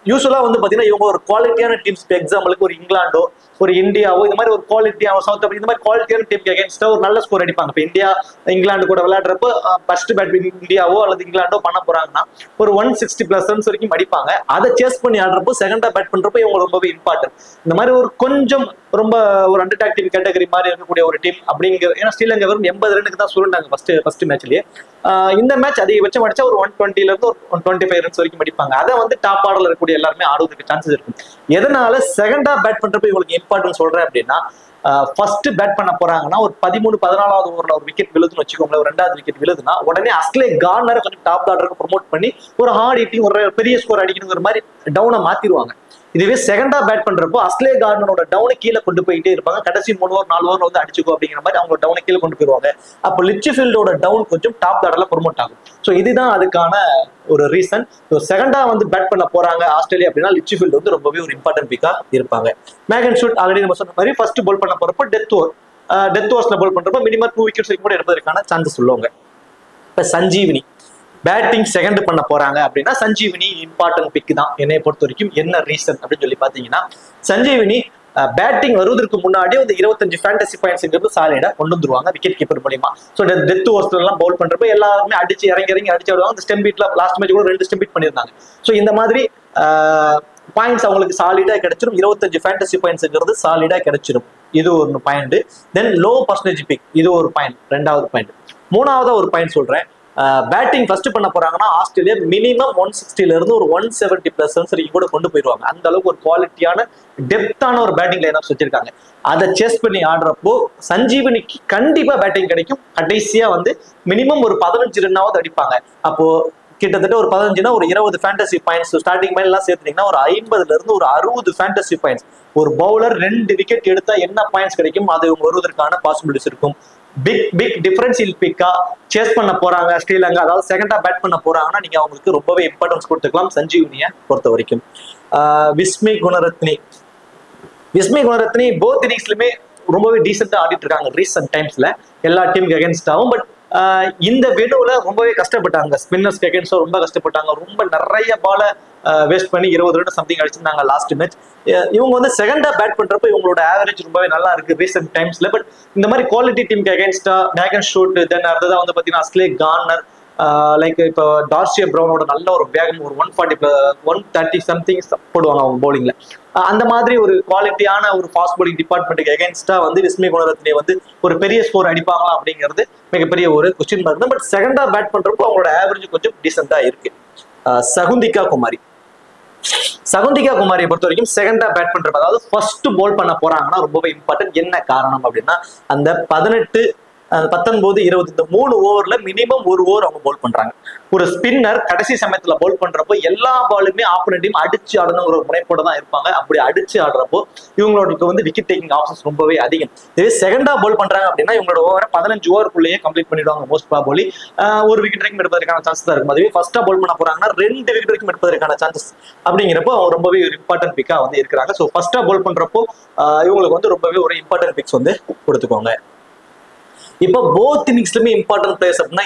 யூஸ்வலா வந்து பாத்தீங்கன்னா இவங்க ஒரு குவாலிட்டியான டீம்ஸ், எக்ஸாம்பிளுக்கு ஒரு இங்கிலாண்டோ ஒரு இந்தியாவோ இந்த மாதிரி ஒரு குவாலிட்டியான சவுத் ஆப்பிரிக்கா இந்த மாதிரி குவாலிட்டியான டீமுக்கு அகேன்ஸ்டா ஒரு நல்ல ஸ்கோர் அடிப்பாங்க. இப்போ இந்தியா இங்கிலாந்து கூட விளையாடுறப்போ ஃபர்ஸ்ட் பேட் இந்தியாவோ அல்லது இங்கிலாண்டோ பண்ண போறாங்கன்னா ஒரு 160+ ரன்ஸ் வரைக்கும் அடிப்பாங்க. அதை சேஸ் பண்ணி ஆடுறப்போ செகண்டா பேட் பண்றப்போ இவங்க ரொம்பவே இம்பார்ட்டன்ட். இந்த மாதிரி ஒரு கொஞ்சம் ரொம்ப ஒரு அண்டர்டாக் டீம் கேட்டகரி மாதிரி இருக்கக்கூடிய ஒரு டீம் அப்படிங்கிற, ஏன்னா ஸ்ரீலங்கா வெறும் 80 ரனுக்கு தான் சுருண்டாங்க ஃபர்ஸ்ட் மேட்ச்லயே. இந்த மேட்ச் அதிகபட்சம் அடிச்சா ஒரு 120ல இருந்து ஒரு 125 ரன்ஸ் வரைக்கும் அடிப்பாங்க. அதை வந்து டாப் ஆர்டர்ல இருக்கக்கூடிய எல்லாருமே ஆடுவதற்கு சான்சஸ் இருக்கும். எதனால செகண்டா பேட் பண்றப்ப இவங்களுக்கு இம்பார்ட்டன்ஸ் சொல்றேன் அப்படின்னா, ஃபர்ஸ்ட் பேட் பண்ண போறாங்கன்னா ஒரு 13-14வது ஓவர்ல ஒரு விக்கெட் விழுதுன்னு வச்சுக்கோங்களேன், ஒரு 2வது விக்கெட் விழுதுன்னா உடனே அஸ்லே கார்னரை கொஞ்சம் டாப் ஆர்டருக்கு ப்ரொமோட் பண்ணி ஒரு ஹார்ட் ஹிட்டிங் ஒரு பெரிய ஸ்கோர் அடிக்கணுங்கிற மாதிரி டவுனை மாத்திடுவாங்க. இதுவே செகண்டா பேட் பண்றப்போ அஸ்லே கார்டனோட டவுனை கீழே கொண்டு போயிட்டே இருப்பாங்க. கடைசி 3 ஓவர் 4 ஓவர் வந்து அடிச்சுக்கோ அப்படிங்கிற மாதிரி அவங்க டவுனை கீழே கொண்டு போயிருவாங்க. அப்போ லிட்ச்ஃபீல்டோட டவுன் கொஞ்சம் டாப் ஆர்டர்ல ப்ரொமோட் ஆகும். ஸோ இதுதான் அதுக்கான ஒரு ரீசன். செகண்டா வந்து பேட் பண்ண போறாங்க ஆஸ்திரேலியா அப்படின்னா லிட்ச்ஃபீல்டு வந்து ரொம்பவே ஒரு இம்பார்ட்டன்ட் பிக்கா இருப்பாங்க. மேகன் ஷூட் ஆல்ரெடி நம்ம சொன்ன மாதிரி ஃபர்ஸ்ட் பால் பண்ண போறப்போ டெத் ஓவர்ஸ்ல பால் பண்றப்போ மினிமம் 2 விக்கெட்ஸ் கூட எடுப்பதற்கான சான்சஸ் உள்ளவங்க. இப்ப சஞ்சீவினி பேட்டிங் செகண்ட் பண்ண போறாங்க அப்படின்னா சஞ்சீவினி இம்பார்ட்டன்ட் பிக் தான் என்னை பொறுத்த வரைக்கும். என்ன ரீசன் அப்படின்னு சொல்லி பாத்தீங்கன்னா, சஞ்சீவினி பேட்டிங் வருவதற்கு முன்னாடி வந்து 25 ஃபேண்டசி பாயிண்ட்ஸ் சாலிடா கொண்டு வந்துருவாங்க விக்கெட் கீப்பர் மூலியமா. ஸோ டெத் ஓவர்ஸ்ல எல்லாம் பவுல் பண்றப்ப எல்லாருமே அடிச்சு இறங்கி அடிச்சு விடுவாங்க. அந்த ஸ்டெம் பீட்ல லாஸ்ட் மேட்ச் கூட 2 ஸ்டெம் பீட் பண்ணியிருந்தாங்க. ஸோ இந்த மாதிரி பாயிண்ட்ஸ் அவங்களுக்கு சாலிடா கிடைச்சிடும். 25 ஃபேண்டசி பாயிண்ட்ஸ்ங்கிறது சாலிடா கிடைச்சிடும். இது ஒரு பாயிண்ட். தென் லோ பர்சன்டேஜ் பிக், இது ஒரு பாயிண்ட், 2வது பாயிண்ட். 3வது ஒரு பாயிண்ட் சொல்றேன். பேட்டிங் ஃபர்ஸ்ட் பண்ண போறாங்கன்னா ஆஸ்திரேலியா மினிமம் 160ல இருந்து ஒரு 170+ ரன்ஸ் வரைக்கும் கூட கொண்டு போயிடுவாங்க. அந்த அளவுக்கு ஒரு குவாலிட்டியான டெப்தான ஒரு பேட்டிங் லைனப்ஸ் வச்சிருக்காங்க. அதை சேஸ் பண்ணி ஆடுறப்போ சஞ்சீவனிக்கு கண்டிப்பா பேட்டிங் கிடைக்கும். கடைசியா வந்து மினிமம் ஒரு 15 ரன்னாவது அடிப்பாங்க. அப்போ கிட்டத்தட்ட ஒரு 15னா ஒரு 20 ஃபேண்டசி பாயிண்ட்ஸ் ஸ்டார்டிங் மேல எல்லாம் சேர்த்துட்டீங்கன்னா ஒரு 50ல இருந்து ஒரு 60 ஃபேண்டசி பாயிண்ட்ஸ். ஒரு பவுலர் 2 விக்கெட் எடுத்தா என்ன பாயிண்ட்ஸ் கிடைக்கும் அது வருவதற்கான பாசிபிலிட்டிஸ் இருக்கும். பிக் டிஃபரன்ஷியல் பிக்கா சேஸ் பண்ண போறாங்க ஸ்ரீலங்கா, அதாவது செகண்டா பேட் பண்ண போறாங்கன்னா நீங்க அவங்களுக்கு ரொம்பவே இம்பார்ட்டன்ஸ் கொடுத்துக்கலாம் சஞ்சீவனியை பொறுத்த வரைக்கும். விஸ்மி குணரத்னி போத் இன்னிங்ஸ்லுமே ரொம்பவே டீசெண்டா ஆடிட்டு இருக்காங்க ரீசன்ட் டைம்ஸ்ல எல்லா டீமுக்கு அகேன்ஸ்டாவும். பட் இந்த வெனுல ரொம்பவே கஷ்டப்பட்டாங்க, ஸ்பின்னர்ஸ்க்கு அகேன்ஸ்டா ரொம்ப கஷ்டப்பட்டாங்க. ரொம்ப நிறைய பால வேஸ்ட் பண்ணி 20 ரன் சம்திங் அடிச்சிருந்தாங்க லாஸ்ட் மேட்ச். இவங்க வந்து செகண்டா பேட் பண்றப்ப இவங்களோட ஆவரேஜ் ரொம்பவே நல்லா இருக்கு ரீசெண்ட் டைம்ஸ்ல. பட் இந்த மாதிரி குவாலிட்டி டீமுக்கு அகேன்ஸ்டா மேகன் ஷூட், தென் அடுத்ததா வந்து பாத்தீங்கன்னா அஸ்லே கார்னர், லைக் இப்போ டார்சியா பிரவுனோட நல்ல ஒரு வேகம் ஒரு 130 சம்திங் போடுவாங்க அவங்க பவுலிங்ல. அந்த மாதிரி ஒரு குவாலிட்டியான ஒரு ஃபாஸ்ட் பவுலிங் டிபார்ட்மெண்ட்டுக்கு அகேன்ஸ்டா வந்து விஸ்மி குணரத்னே வந்து ஒரு பெரிய ஸ்கோர் அடிப்பாங்களா அப்படிங்கிறது மிகப்பெரிய ஒரு கொஸ்டின் மார்க் தான். பட் செகண்டா பேட் பண்றப்போ அவங்களோட ஆவரேஜ் கொஞ்சம் டீசெண்டா இருக்கு. சகுந்திகா குமாரியை பொறுத்த வரைக்கும் செகண்டா பேட் பண்றப்ப, அதாவது ஃபர்ஸ்ட் பால் பண்ண போறாங்கன்னா ரொம்பவே இம்பார்ட்டன்ட். என்ன காரணம் அப்படின்னா அந்த 18, 19, 20 இந்த 3 ஓவர்ல மினிமம் 1 ஓவர் அவங்க பவுல் பண்றாங்க. ஒரு ஸ்பின்னர் கடைசி சமயத்துல பவுல் பண்றப்போ எல்லா பாலுமே ஆப்போனன்ட் டீம் அடிச்சு ஆடணுங்கிற ஒரு முனைப்போட தான் இருப்பாங்க. அப்படி அடிச்சு ஆடுறப்போ இவங்களோட வந்து விக்கெட் டேக்கிங் ஆப்ஷன்ஸ் ரொம்பவே அதிகம். இதே செகண்டா பவுல் பண்றாங்க அப்படின்னா இவங்களோட ஓவரை 15 ஓவருக்குள்ளேயே கம்ப்ளீட் பண்ணிடுவாங்க மோஸ்ட் ப்ராபபிலி. ஒரு விக்கெட் வரைக்கும் எடுப்பதற்கான சான்சஸ் தான் இருக்கும். அதுவே ஃபர்ஸ்டா பவுல் பண்ண போறாங்கன்னா 2 விக்கெட் வரைக்கும் எடுப்பதற்கான சான்சஸ் அப்படிங்கிறப்போ ரொம்பவே ஒரு இம்பார்ட்டன்ட் பிக்கா வந்து இருக்கிறாங்க. ஸோ ஃபர்ஸ்டா பவுல் பண்றப்போ இவங்களுக்கு வந்து ரொம்பவே ஒரு இம்பார்ட்டன்ட் பிக்ஸ் வந்து கொடுத்துக்கோங்க. இப்போ போத் இன்னிங்ஸ்லுமே இம்பார்ட்டன்ட் பிளேயர்ஸ் அப்படின்னா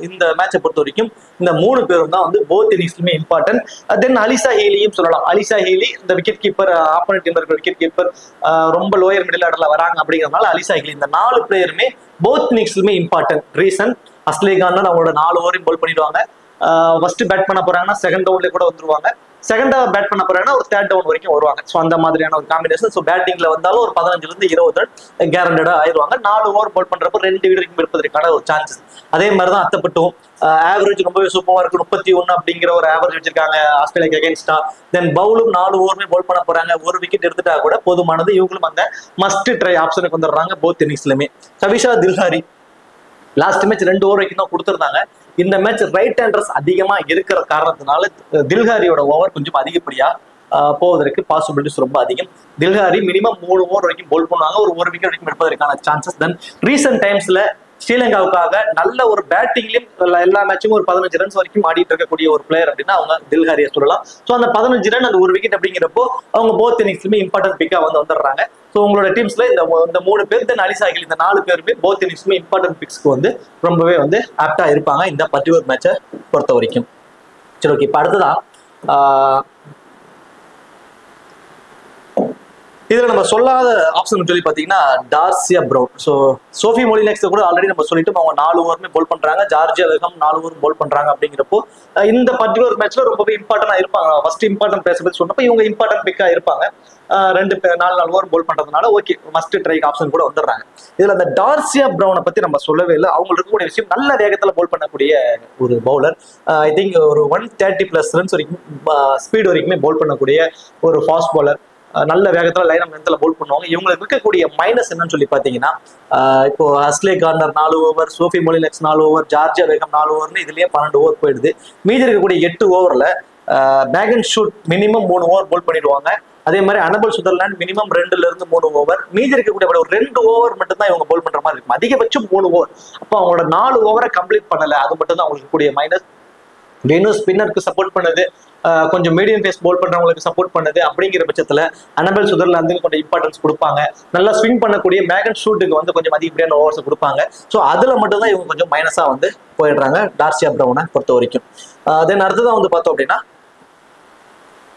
இந்த மேட்சை பொறுத்த வரைக்கும் இந்த 3 பேரும் தான் வந்து போத் இன்னிங்ஸ்லுமே இம்பார்ட்டன்ட். தென் அலிசா ஹேலியும் சொல்லலாம். அலிசா ஹேலி இந்த விக்கெட் கீப்பர், ஆப்போனன்ட் டீம் இருக்கிற விக்கெட் கீப்பர் ரொம்ப லோயர் மிடில் ஆர்டர்ல வராங்க அப்படிங்கிறதுனால அலிசா ஹேலி இந்த 4 பிளேயருமே போத் இன்னிங்ஸ்லுமே இம்பார்ட்டன்ட். ரீசன் அஸ்லே கார்னர் அவங்களோட 4 ஓவரையும் பவுல் பண்ணிடுவாங்க. ஃபர்ஸ்ட் பேட் பண்ண போறாங்கன்னா செகண்ட் டவுன்லேயே கூட வந்துருவாங்க. செகண்டா பேட் பண்ண போறாங்கன்னா ஒரு 3rd டவுன் வரைக்கும் வருவாங்க. ஸோ அந்த மாதிரியான ஒரு காம்பினேஷன். ஸோ பேட்டிங்ல வந்தாலும் ஒரு 15ல இருந்து 20 ரன் கேரண்டடா ஆயிடுவாங்க. 4 ஓவர் பவுல் பண்றப்போ 2 விக்கெட் வரைக்கும் இருப்பதற்கான ஒரு சான்சஸ். அதே மாதிரி தான் அத்தப்பட்டும் ஆவரேஜ் ரொம்பவே சூப்பரா இருக்கு. 31 அப்படிங்கிற ஒரு ஆவரேஜ் வச்சிருக்காங்க ஆஸ்திரேலியாக்கு அகேன்ஸ்டா. தென் பவுலும் 4 ஓவருமே பவுல் பண்ண போறாங்க. ஒரு விக்கெட் எடுத்துட்டா கூட போதுமானது. இவங்களும் அந்த மஸ்ட் ட்ரை ஆப்ஷனுக்கு வந்துடுறாங்க போத் இன்னிங்ஸ்லுமே. Kavisha Dilhari last match 2 over வரைக்கும் தான் கொடுத்துருந்தாங்க. இந்த மேட்ச் ரைட் ஹேண்டர்ஸ் அதிகமா இருக்கிற காரணத்தினால தில்ஹாரியோட ஓவர் கொஞ்சம் அதிகப்படியா போவதற்கு பாசிபிலிட்டிஸ் ரொம்ப அதிகம். தில்ஹாரி மினிமம் 3 ஓவர் வரைக்கும் போல் பண்ணுவாங்க, ஒரு விக்கெட் வரைக்கும் எடுப்பதற்கான சான்சஸ். தென் ரீசெண்ட் டைம்ஸ்ல ஸ்ரீலங்காவுக்காக நல்ல ஒரு பேட்டிங்லயும் எல்லா மேட்சும் ஒரு 15 ரன்ஸ் வரைக்கும் ஆடிட்டு இருக்கக்கூடிய ஒரு பிளேயர் அப்படின்னா அவங்க தில்ஹாரியை சொல்லலாம். ஸோ அந்த 15 ரன் அந்த ஒரு விக்கெட் அப்படிங்கிறப்போ அவங்க போத் இன்னிங்ஸ்லுமே இம்பார்ட்டன்ட் பிக்கா வந்துடுறாங்க. ஸோ உங்களோட டீம்ஸ்ல இந்த 3 பேர் தென் அலி சாஹில் இந்த 4 பேருமே போத் இன்னிங்ஸ்லுமே இம்பார்ட்டன்ட் பிக்ஸ்க்கு ரொம்பவே ஆப்டா இருப்பாங்க இந்த பர்டிகுலர் மேட்சை பொறுத்த வரைக்கும். சரி, ஓகே. இப்போ அடுத்ததான் இதுல நம்ம சொல்லாத ஆப்ஷன் சொல்லி பாத்தீங்கன்னா டார்சியா ப்ரவுன். ஸோ சோஃபி மொலினெக்ஸ் கூட ஆல்ரெடி நம்ம சொல்லிட்டு அவங்க 4 ஓவருமே போல் பண்றாங்க, ஜார்ஜியா வெகம் 4 ஓவர் போல் பண்றாங்க. அப்படிங்கிறப்போ இந்த பர்டிகுலர் மேட்ச்ல ரொம்பவே இம்பார்ட்டன்டா இருப்பாங்க. ஃபர்ஸ்ட் இம்பார்ட்டன்ட் பிளேயர்ஸ் பத்தி சொன்னப்போ இவங்க இம்பார்ட்டன்ட் பிக்கா இருப்பாங்க. 4 ஓவர் போல் பண்றதுனால ஓகே மஸ்ட் ட்ரை ஆப்ஷன் கூட வந்துடுறாங்க. இதுல அந்த டார்சியா ப்ரௌனை பத்தி நம்ம சொல்லவே இல்லை. அவங்க இருக்கக்கூடிய விஷயம் நல்ல வேகத்துல போல் பண்ணக்கூடிய ஒரு பவுலர். ஐ திங்க் ஒரு 130+ ரன்ஸ் வரைக்கும் ஸ்பீட் வரைக்குமே போல் பண்ணக்கூடிய ஒரு ஃபாஸ்ட் பவுலர். நல்ல வேகத்துல லைன் ஆஃப் லென்த்ல போல் பண்ணுவாங்க. இவங்களுக்கு இருக்கக்கூடிய மைனஸ் என்னன்னு சொல்லி பாத்தீங்கன்னா இப்போ Ashleigh Gardner 4 over, Sophie Molineux 4 over, Georgia Wareham 4 ஓவர்னு இதுலயே 12 ஓவர் போயிடுது. மீதி இருக்கக்கூடிய 8 ஓவர்ல பேக் ஷூட் மினிமம் 3 ஓவர் போல் பண்ணிடுவாங்க. அதே மாதிரி அனபல் சுதர்லாண்ட் மினிமம் 2ல இருந்து 3 ஓவர். மீதி இருக்கக்கூடிய ஒரு 2 ஓவர் மட்டும் தான் இவங்க போல் பண்ற மாதிரி இருக்கும், அதிகபட்சம் 3 ஓவர். அப்போ அவங்களோட 4 ஓவரை கம்ப்ளீட் பண்ணல, அது மட்டும் தான் அவங்களுக்கு கூடிய மைனஸ். வெனும் ஸ்பின்னருக்கு சப்போர்ட் பண்ணுது, கொஞ்சம் மீடியம் பேஸ் போல் பண்றவங்களுக்கு சப்போர்ட் பண்ணுது. அப்படிங்கிற பட்சத்துல அனபல் சுதர்லாந்துக்கு கொஞ்சம் இம்பார்ட்டன்ஸ் கொடுப்பாங்க. நல்லா ஸ்விங் பண்ணக்கூடிய மேகன் ஷூட்டுக்கு கொஞ்சம் அதிகப்படியான ஓவர்ஸ் கொடுப்பாங்க. ஸோ அதுல மட்டும் தான் இவங்க கொஞ்சம் மைனஸா போயிடுறாங்க டார்சியா ப்ரௌனை பொறுத்த வரைக்கும். தென் அடுத்ததான் பார்த்தோம் அப்படின்னா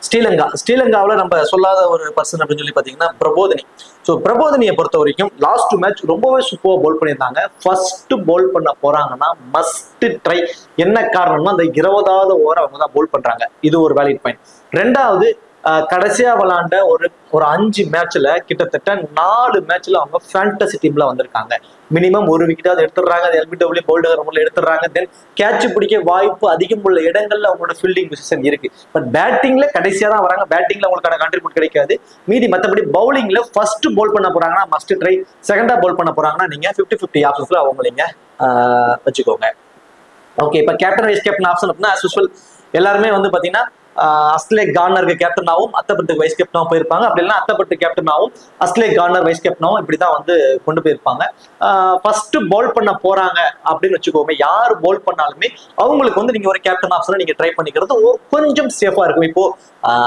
ஸ்ரீலங்காவில் நம்ம சொல்லாத ஒரு பர்சன் அப்படின்னு சொல்லி பார்த்தீங்கன்னா பிரபோதினி. ஸோ பிரபோதினியை பொறுத்த வரைக்கும் லாஸ்ட் மேட்ச் ரொம்பவே சூப்பராக போல் பண்ணியிருந்தாங்க. ஃபர்ஸ்ட் போல் பண்ண போறாங்கன்னா மஸ்ட் ட்ரை. என்ன காரணம்னா அந்த 20வது ஓவர் அவங்க தான் போல் பண்றாங்க, இது ஒரு வேலிட் பாயிண்ட். ரெண்டாவது கடைசியா விளாண்ட ஒரு 5 மேட்ச்ல கிட்டத்தட்ட 4 மேட்ச்ல அவங்க ஃபேண்டசி டீம்ல வந்திருக்காங்க. மினிமம் ஒரு விக்கெட்டாவது எடுத்துடுறாங்க, அது எல்பிடபிள்யூ போல்டர் முறையில் எடுத்துடுறாங்க. தென் கேட்ச் பிடிக்க வாய்ப்பு அதிகம் உள்ள இடங்கள்ல அவங்களோட ஃபீல்டிங் பொசிஷன் இருக்கு. பட் பேட்டிங்ல கடைசியா தான் வராங்க, பேட்டிங்ல அவங்களுக்கான கான்ட்ரிபியூட் கிடைக்காது. மீதி மற்றபடி பவுலிங்ல ஃபர்ஸ்ட் போல் பண்ண போறாங்கன்னா மஸ்ட் ட்ரை, செகண்டா போல் பண்ண போறாங்கன்னா நீங்க 50-50 ஆப்ஷன்ஸ்ல அவங்க நீங்க வச்சுக்கோங்க. ஓகே, இப்போ கேப்டன் வைஸ் கேப்டன் ஆப்ஷன் அப்படின்னா ஆஸ் யூசுவல் எல்லாருமே பாத்தீங்கன்னா அஸ்லே கார்னருக்கு கேப்டனாகவும் அத்தப்பட்டு வைஸ் கேப்டனாகவும் போயிருப்பாங்க. அப்படி இல்லைன்னா அத்தப்பட்டு கேப்டனாகவும் அஸ்லே கார்னர் வைஸ் கேப்டனாகவும் இப்படிதான் கொண்டு போயிருப்பாங்க. ஃபர்ஸ்ட் போல் பண்ண போறாங்க அப்படின்னு வச்சுக்கோங்க. யார் போல் பண்ணாலுமே அவங்களுக்கு நீங்க ஒரு கேப்டன் ஆப்ஷனை நீங்க ட்ரை பண்ணிக்கிறது கொஞ்சம் சேஃபா இருக்கும். இப்போ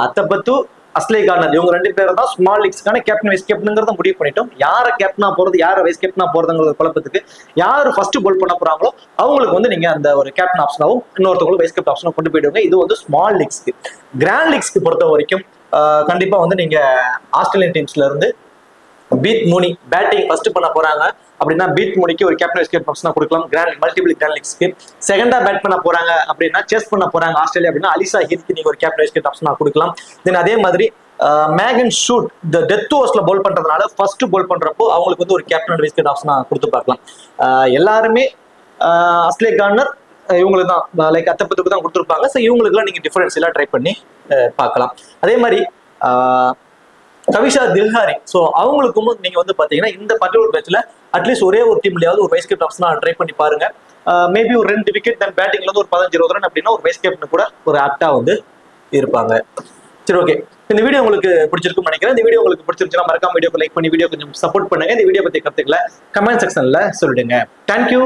அத்தப்பத்து அஸ்லே கார்னர் இவங்க 2 பேரும் தான் ஸ்மால் லீக்ஸ்க்கான கேப்டன் வைஸ் கேப்டனுங்கிறத முடிவு பண்ணிட்டோம். யாரை கேப்டனா போறது யாரை வைஸ் கேப்டனா போறதுங்கிற குழப்பத்துக்கு யாரு ஃபர்ஸ்ட் போல் பண்ண போறாங்களோ அவங்களுக்கு நீங்க அந்த ஒரு கேப்டன் ஆப்ஷனாவும் இன்னொருத்தவங்களுக்கு வைஸ் கேப்டன் ஆப்ஷனும் கொண்டு போயிடுவாங்க. இது ஸ்மால் லீக்ஸ்க்கு. கிராண்ட் லீக்ஸ்க்கு பொறுத்த வரைக்கும் கண்டிப்பா நீங்க ஆஸ்திரேலியன் டீம்ஸ்ல இருந்து பீட் மூனி பேட்டிங் ஃபர்ஸ்ட் பண்ண போறாங்க அப்படின்னா பீட் மூனிக்கு ஒரு கேப்டன் வைஸ் கேப்டன் ஆப்ஷனா கொடுக்கலாம் மல்டிபிள் கிராண்ட் லீக்ஸ்க்கு. செகண்டா பேட் பண்ண போறாங்க அப்படின்னா சேஸ் பண்ண போறாங்க ஆஸ்திரேலியா அப்படின்னா அலி சாஹிலுக்கு நீங்க ஒரு கேப்டன் வைஸ் கேப்டன் ஆப்ஷனா கொடுக்கலாம். தென் அதே மாதிரி மேகன் ஷூட் இந்த டெத் ஓவர்ஸ்ல போல் பண்றதுனால ஃபர்ஸ்ட் போல் பண்றப்போ அவங்களுக்கு ஒரு கேப்டன் வைஸ் கேப்டன் ஆப்ஷனா கொடுத்து பார்க்கலாம். எல்லாருமே அஸ்லே கார்னர் இவங்களுக்கு தான் லைக் அத்தப்பத்துக்கு தான் கொடுத்துருப்பாங்க. ஸோ இவங்களுக்குலாம் நீங்க டிஃபரன்ஸ் எல்லாம் ட்ரை பண்ணி பார்க்கலாம். அதே மாதிரி கவிஷா தில்ஹாரி, ஸோ அவங்களுக்கும் நீங்க பாத்தீங்கன்னா இந்த பர்டிகுலர் மேட்ச்ல அட்லீஸ்ட் ஒரே ஒரு டீம்லயாவது ஒரு வைஸ் கேப்டன் ஆப்ஷனா ட்ரை பண்ணி பாருங்க. மேபி ஒரு 2 விக்கெட் தென் பேட்டிங்ல ஒரு 15-20 ரன் அப்படின்னா ஒரு வைஸ் கேப்டன் கூட ஒரு ஆப்டா இருப்பாங்க. சரி, ஓகே. இந்த வீடியோ உங்களுக்கு பிடிச்சிருக்கும்னு நினைக்கிறேன். இந்த வீடியோ உங்களுக்கு பிடிச்சிருந்துச்சுன்னா மறக்காம வீடியோக்கு லைக் பண்ணி வீடியோ கொஞ்சம் சப்போர்ட் பண்ணுங்க. இந்த வீடியோ பத்தி கருத்துக்களை கமெண்ட் செக்ஷன்ல சொல்லிடுங்க. தேங்க்யூ.